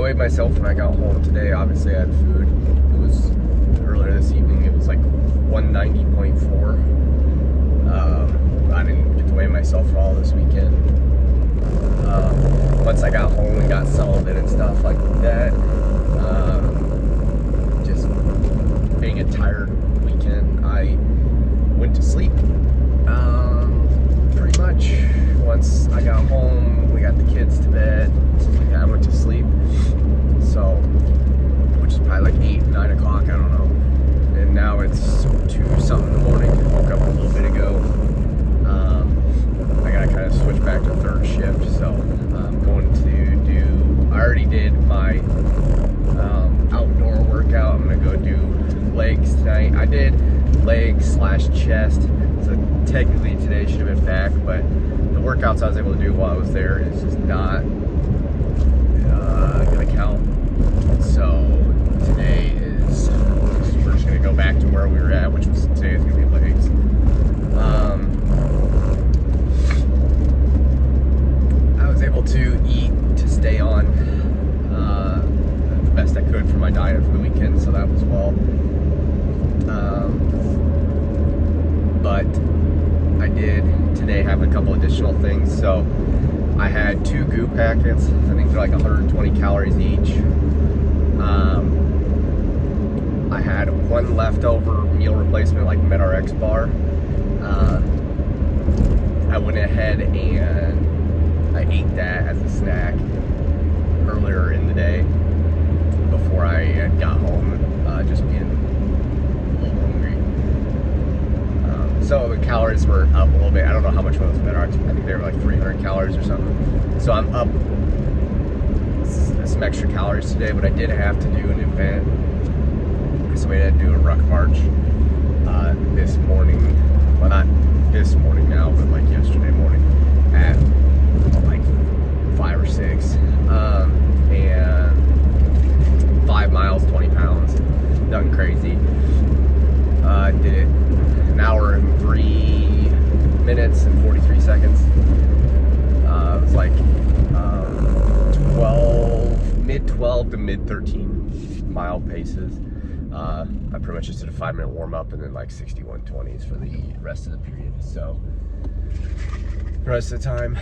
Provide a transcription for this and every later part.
enjoyed myself when I got home today. Obviously, I had food. It was earlier this evening. It was like 190.4. I didn't get to weigh myself at all this weekend. Once I got home and got settled in and stuff like that, just being a tired weekend, I went to sleep. Pretty much. Once I got home, we got the kids to bed, I went to sleep. So, which is probably like 8, 9 o'clock, I don't know. And now it's 2 something in the morning. Woke up a little bit ago. I gotta kind of switch back to third shift, so I'm going to do, I already did my outdoor workout. I'm gonna go do legs tonight. I did legs/chest, so technically today should have been back, but the workouts I was able to do while I was there is just not gonna count. So today is, we're just gonna go back to where we were at, which was today is gonna be legs. I was able to eat to stay on the best I could for my diet for the weekend, so that was well. But I did today have a couple additional things. So I had 2 goo packets. I think they're like 120 calories each. I had 1 leftover meal replacement, like MedRx bar. I went ahead and I ate that as a snack earlier in the day before I got home, just being a little hungry. So the calories were up a little bit. I don't know how much one was MedRx. I think they were like 300 calories or something. So I'm up some extra calories today, but I did have to do an event. So we had to do a ruck march this morning. Well, not this morning now, but like yesterday morning at like 5 or 6. And 5 miles, 20 pounds. Nothing crazy. Did it an hour and 3 minutes and 43 seconds. It was like mid 12 to mid 13 mile paces. I pretty much just did a 5-minute warm up and then like 61:20s for the rest of the period. So the rest of the time,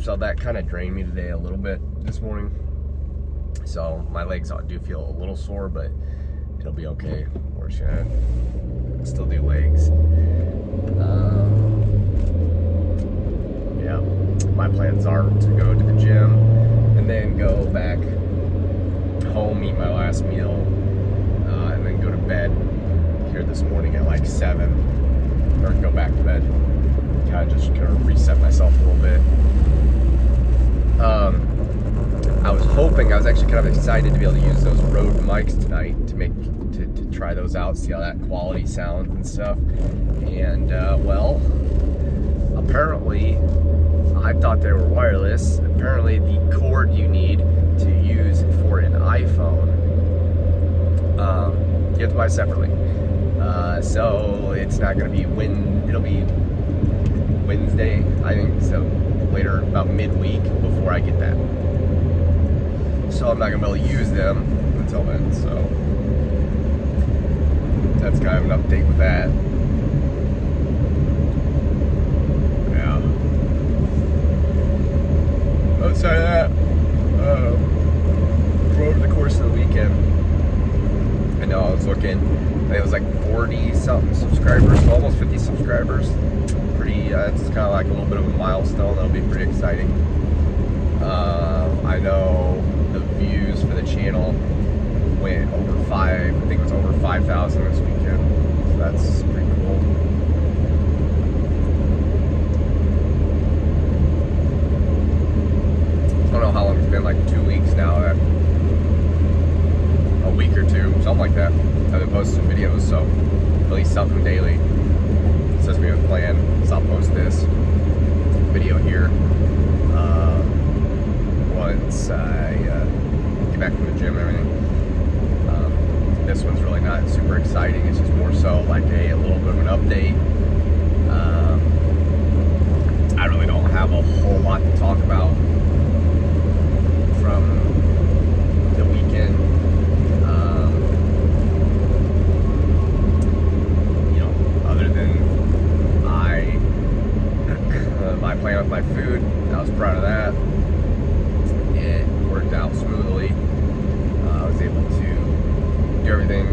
so that kind of drained me today a little bit this morning. So my legs do feel a little sore, but it'll be okay. We're just gonna still do legs. Yeah, my plans are to go to the gym and then go back home, eat my last meal, and then go to bed here this morning at like 7, or go back to bed. Kind of reset myself a little bit. I was actually kind of excited to be able to use those Rode mics tonight to try those out, see how that quality sounds and stuff. And well, apparently I thought they were wireless. Apparently the cord you need to use for an iPhone, you have to buy separately. So it's not going to be it'll be Wednesday, I think, so later, about midweek, before I get that. So I'm not going to be able to use them until then, so that's kind of an update with that. Yeah. Outside of that, over the course of the weekend, I know I was looking, I think it was like 40 something subscribers, so almost 50 subscribers. It's kind of like a little bit of a milestone. That'll be pretty exciting. I know the views for the channel went over 5, I think it was over 5,000 this weekend, so that's pretty cool. I don't know how long it's been, like 2 weeks now, a week or 2, something like that. I've been posting videos, so at least something daily. Says we have a plan, so I'll post this video here once I get back from the gym and everything. This one's really not super exciting. It's just more so like a little bit of an update. I really don't have a whole lot to talk about from my plan with my food. I was proud of that. It worked out smoothly. I was able to do everything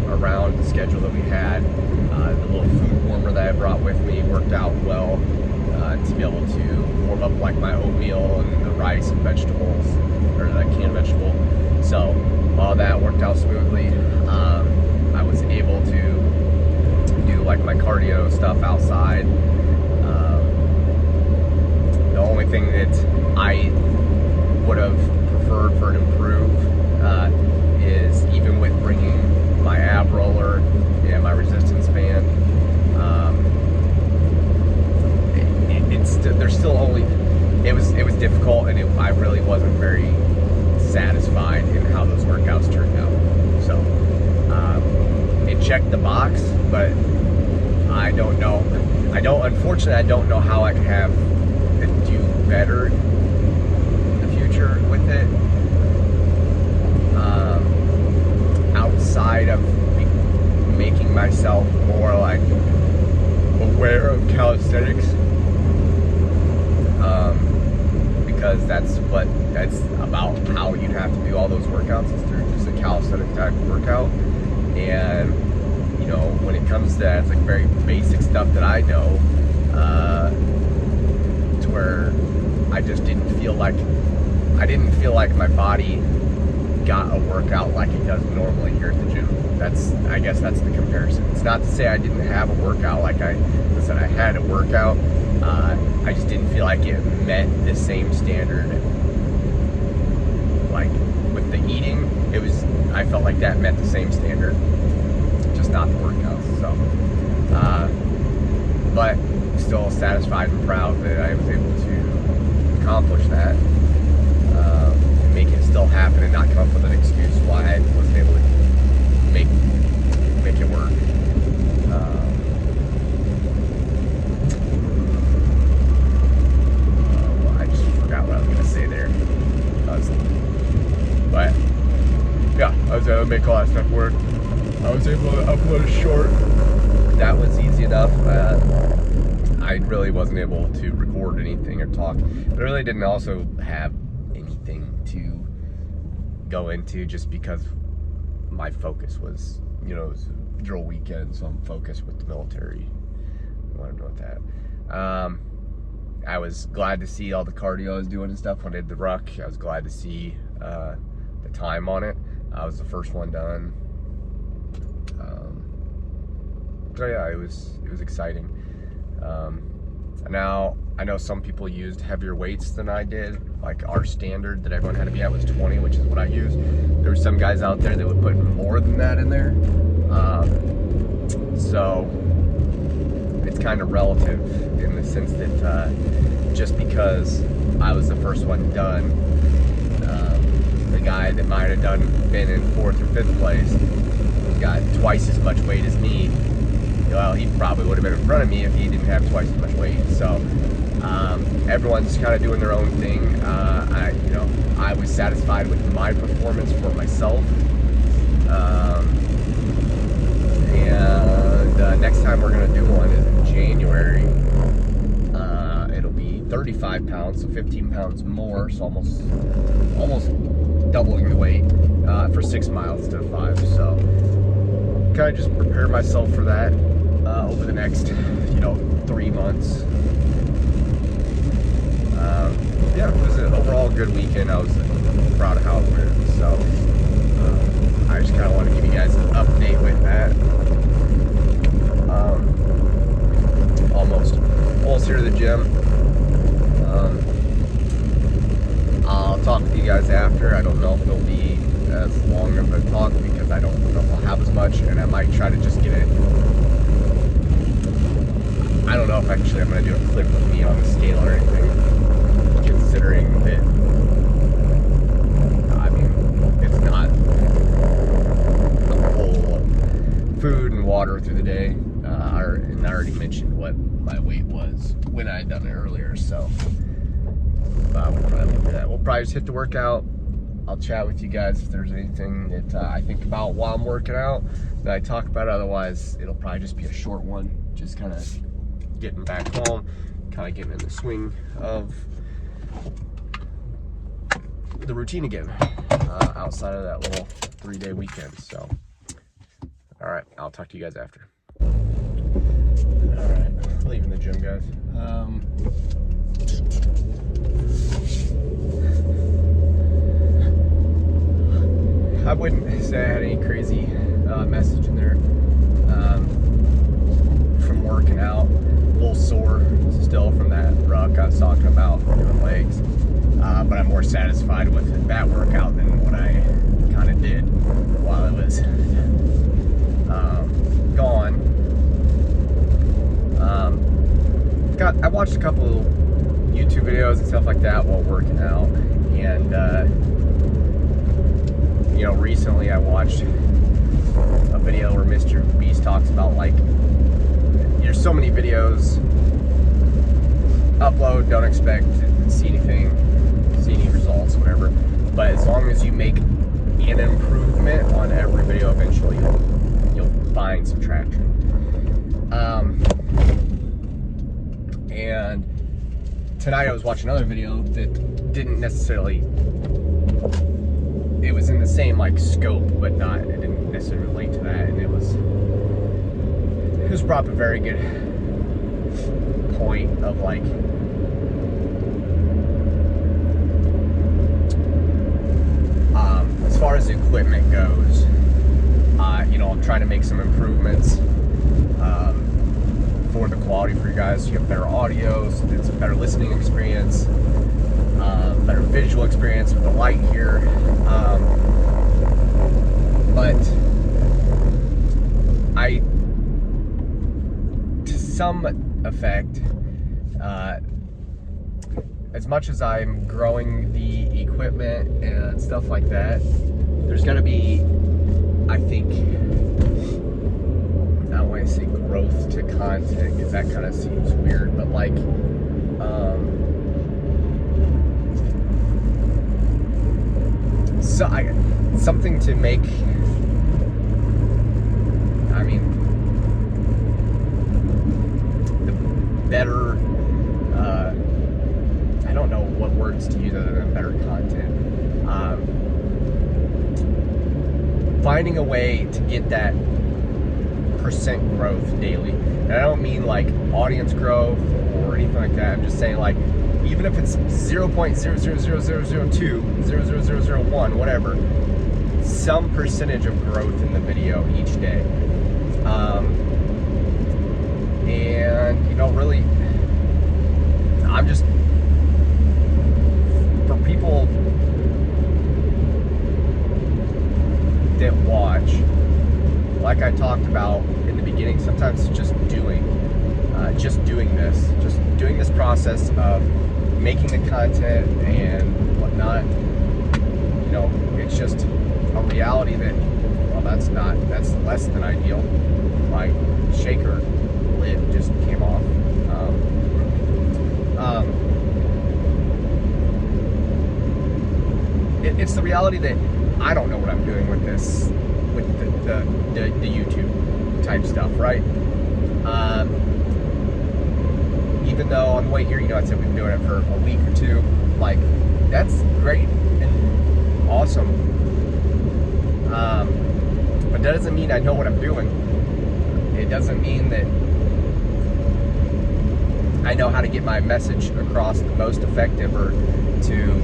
around the schedule that we had. The little food warmer that I brought with me worked out well, to be able to warm up like my oatmeal and the rice and vegetables, or the canned vegetable. So all that worked out smoothly. I was able to do like my cardio stuff outside. The only thing that I would have preferred for an improve is, even with bringing my ab roller and my resistance band, there's still only, it was difficult, and I really wasn't very satisfied in how those workouts turned out. So it checked the box, but I don't know. Unfortunately, I don't know how I could have it do better in the future with it. Outside of making myself more like aware of calisthenics, because that's about how you'd have to do all those workouts, is through just a calisthenic type workout. And you know, when it comes to that, it's like very basic stuff that I know, to where I just didn't feel like my body got a workout like it does normally here at the gym. I guess that's the comparison. It's not to say I didn't have a workout. Like I said, I had a workout. I just didn't feel like it met the same standard. Like with the eating, I felt like that met the same standard, just not the workouts. So, but still satisfied and proud that I was able to accomplish that, and make it still happen, and not come up with an excuse why I wasn't able to make it work. I just forgot what I was gonna say there. But yeah, I was able to make all that stuff work. I was able to upload a short. That was easy enough. I really wasn't able to record anything or talk, but I really didn't also have anything to go into, just because my focus was, you know, it was drill weekend, so I'm focused with the military. I want to know that. I was glad to see all the cardio I was doing and stuff when I did the ruck. I was glad to see the time on it. I was the first one done. So yeah, it was exciting. Now I know some people used heavier weights than I did. Like our standard that everyone had to be at was 20, which is what I used. There were some guys out there that would put more than that in there. So it's kind of relative in the sense that just because I was the first one done, the guy that might have been in 4th or 5th place, got twice as much weight as me. Well, he probably would have been in front of me if he didn't have twice as much weight. So everyone's kind of doing their own thing. I was satisfied with my performance for myself. And next time we're gonna do one is in January. It'll be 35 pounds, so 15 pounds more, so almost doubling the weight for 6 miles instead of 5. So kind of just prepare myself for that over the next 3 months. Yeah, it was an overall good weekend. I was proud of how it went. So I just kind of want to give you guys an update with that. Almost here to the gym. I'll talk with you guys after. I don't know if it'll be as long of a talk, because I don't know if I'll have as much, and I might try to just get it. I don't know if actually I'm going to do a clip of me on the scale or anything, considering that, I mean, it's not a whole food and water through the day. And I already mentioned what my weight was when I had done it earlier, so we'll probably do that. We'll probably just hit the workout. I'll chat with you guys if there's anything that I think about while I'm working out that I talk about. Otherwise, it'll probably just be a short one, just kind of getting back home, kind of getting in the swing of the routine again, outside of that little 3-day weekend. So, all right, I'll talk to you guys after. All right, leaving the gym, guys. I wouldn't say I had any crazy message in there. From working out, a little sore still from that ruck I was talking about doing legs, but I'm more satisfied with that workout than what I kind of did while I was gone. I watched a couple YouTube videos and stuff like that while working out, and you know, recently I watched a video where Mr. Beast talks about, like, there's so many videos, upload, don't expect to see anything, see any results, whatever, but as long as you make an improvement on every video, eventually you'll find some traction. And tonight I was watching another video that didn't necessarily, it was in the same like scope, but not, it didn't necessarily relate to that, and it was brought up a very good point of, like, as far as the equipment goes, you know, I'm trying to make some improvements for the quality for you guys, so you have better audio, so it's a better listening experience, better visual experience with the light here, but I, to some effect, as much as I'm growing the equipment and stuff like that, there's gonna be, I think, I don't want to say growth to content, because that kind of seems weird, but like, something to make, I mean, the better, I don't know what words to use other than better content. Finding a way to get that percent growth daily. And I don't mean like audience growth or anything like that. I'm just saying, like, even if it's 0.000002, 0.0001, whatever, some percentage of growth in the video each day. And, you know, really, I'm just, for people that watch, like I talked about in the beginning, sometimes it's just doing this process of making the content and whatnot. You know, it's just a reality that, well, that's less than ideal. My shaker lid just came off. It's the reality that I don't know what I'm doing with this, with the YouTube type stuff, right? Even though on the way here, you know, I said we've been doing it for a week or two. Like, that's great and awesome. But that doesn't mean I know what I'm doing. It doesn't mean that I know how to get my message across the most effective, or to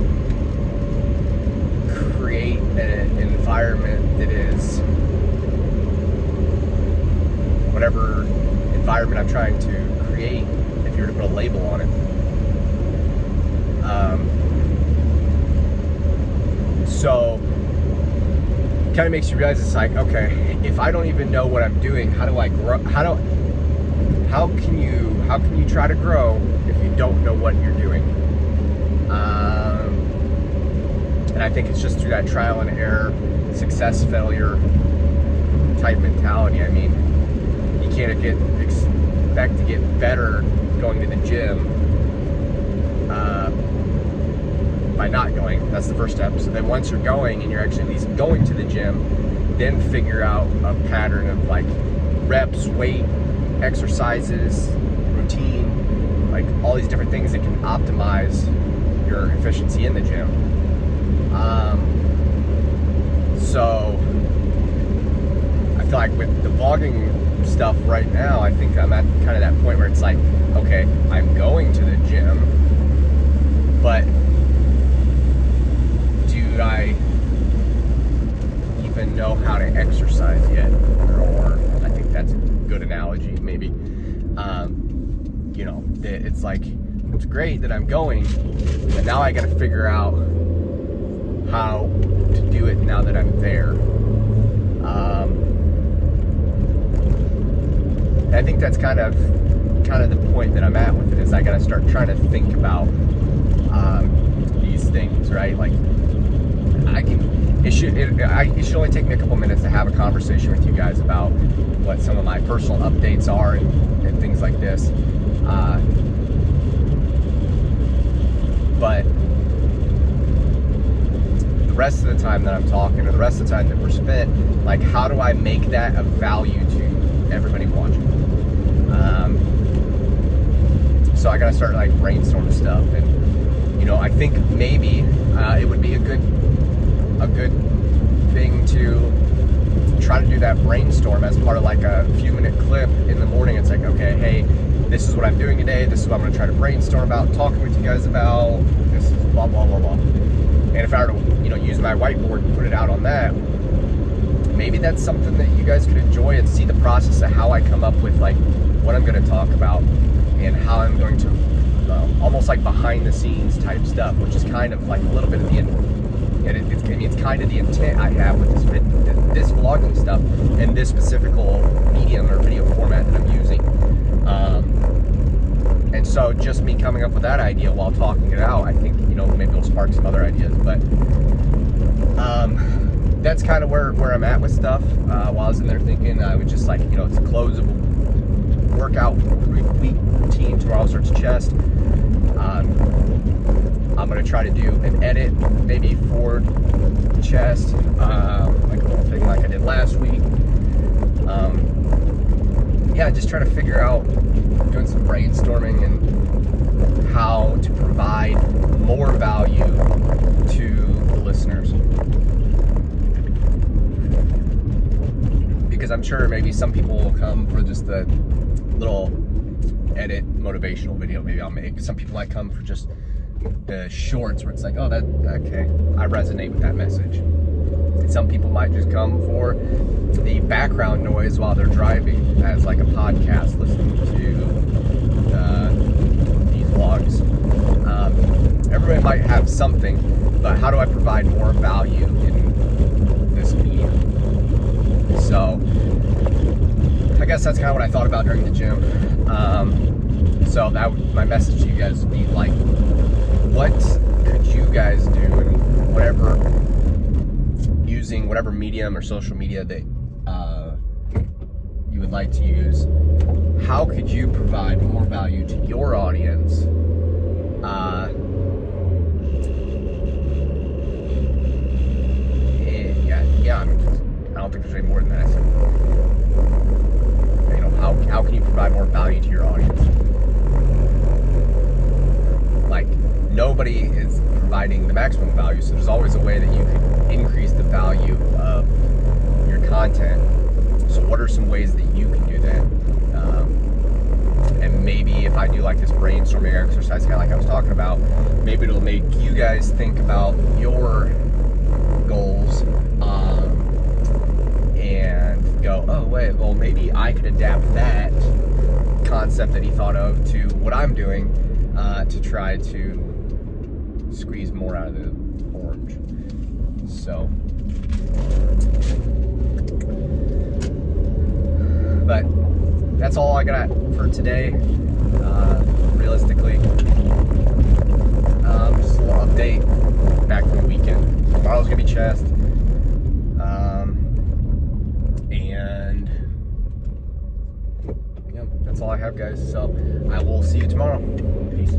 create an environment that is whatever environment I'm trying to create, if you were to put a label on it. So it kind of makes you realize, it's like, okay, if I don't even know what I'm doing, how do I grow? How can you try to grow if you don't know what you're doing? And I think it's just through that trial and error, success, failure type mentality. I mean, you can't expect to get better going to the gym by not going. That's the first step. So then once you're going, and you're actually at least going to the gym, then figure out a pattern of, like, reps, weight, exercises, routine, like all these different things that can optimize your efficiency in the gym. So I feel like with the vlogging stuff right now, I think I'm at kind of that point where it's like, okay, I'm going to the gym, but do I even know how to exercise yet? Or I think that's a good analogy, maybe. You know, it's like, it's great that I'm going, but now I got to figure out how to do it now that I'm there. I think that's kind of the point that I'm at with it, is I got to start trying to think about these things, right? Like, it should only take me a couple minutes to have a conversation with you guys about what some of my personal updates are and things like this. But the rest of the time that I'm talking, or the rest of the time that we're spent, like, how do I make that of value to everybody watching? So I gotta start like brainstorming stuff, and you know, I think maybe it would be a good thing to try to do that brainstorm as part of like a few-minute clip in the morning. It's like, okay, hey, this is what I'm doing today. This is what I'm gonna try to brainstorm about, talking with you guys about. This is blah blah blah blah. And if I were to, you know, use my whiteboard and put it out on that, maybe that's something that you guys could enjoy and see the process of how I come up with like what I'm gonna talk about and how I'm going to, almost like behind the scenes type stuff, which is kind of like a little bit of the end. And it's kind of the intent I have with this vlogging stuff and this specific medium or video format that I'm using. And so just me coming up with that idea while talking it out, I think, you know, maybe it'll spark some other ideas. But that's kind of where I'm at with stuff. While I was in there thinking, I was just like, you know, it's a close of workout week routine. Tomorrow starts chest. I'm gonna try to do an edit maybe for chest, like a little thing like I did last week. Yeah, just trying to figure out, doing some brainstorming and how to provide more value to the listeners. Because I'm sure maybe some people will come for just the little edit motivational video maybe I'll make. Some people might come for just the shorts where it's like, oh, that, okay, I resonate with that message. And some people might just come for the background noise while they're driving as like a podcast, listening to these vlogs. Everybody might have something, but how do I provide more value in this medium? So I guess that's kind of what I thought about during the gym. So that my message to you guys would be like, what could you guys do in whatever, using whatever medium or social media that you would like to use? How could you provide more value to your audience? Yeah. I mean, I don't think there's any more than that. You know, how can you provide more value to your audience? Like, nobody is providing the maximum value, so there's always a way that you can increase the value of your content. So what are some ways that you can do that? And maybe if I do like this brainstorming exercise, kind of like I was talking about, maybe it'll make you guys think about your goals, and go, oh wait, well maybe I could adapt that concept that he thought of to what I'm doing, to try to squeeze more out of the orange. So, but that's all I got for today. Realistically, just a little update back from the weekend. Tomorrow's gonna be chest, and yeah, that's all I have, guys. So I will see you tomorrow. Peace.